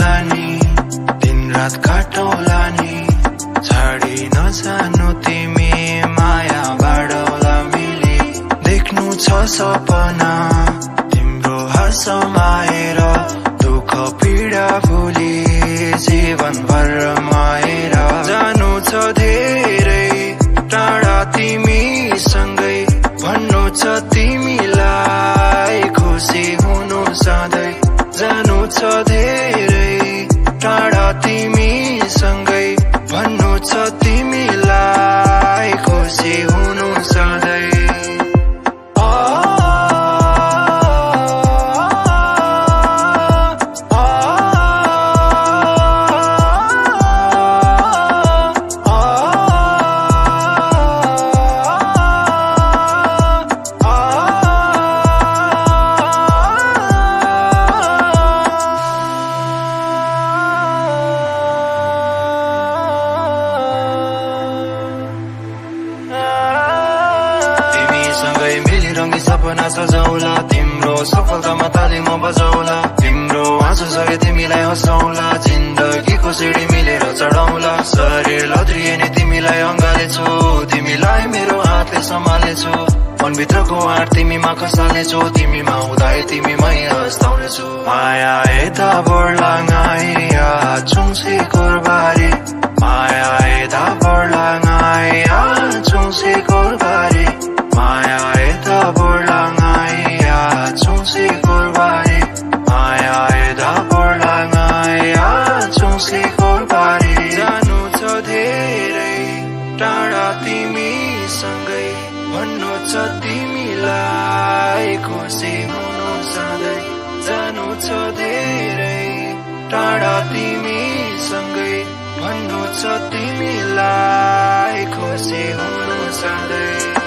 काटौँला नि, दिन रात काटौँला नि, छाडी नजानु तिमी माया बाडौँला मिली। देख्नु छ सपना तिम्रो हाँसोमा हेर, दुःख पीडा भुली जीवनभर रमाएर। जानु छ धेरै टाढा तिमीसँगै, भन्नु छ तिमीलाई खुसी हुनु सधैँ। जानु छ धेरै टाढा तिमीसँगै, भन्नु छ तिमीलाई खुसी हुनु सधैँ। सँगै मिलिरङ्गी सपना सजाउला, तिम्रो सफलतामा ताली म बजाउला, तिम्रो आँसुसँगै तिमीलाई हँसाउला, जिन्दगीको सिडी मिलेर चढाउला। शरीर लत्रिए नि तिमीलाई अँगालेछु, तिमीलाई मेरो हातले सम्हालेछु, मनभित्रको आँट तिमीमा खसाल्नेछु, तिमीमा हुँदै तिमीमै हस्ताउनेछु। माया यता बढ्लाङाइया चुङ्सी कोरबारी, माया यता बढ्लाङाइया चुङ्सी कोरबारी, माया यता बढ्लाङाइया चुङ्सी कोरबारी, माया यता बढ्लाङाइया चुङ्सी कोरबारी। जानु छ धेरै टाढा तिमीसँगै, भन्नु छ तिमीलाई खुसी हुनु सधैँ। जानु छ धेरै टाढा तिमीसँगै, भन्नु छ तिमीलाई खुसी हुनु सधैँ।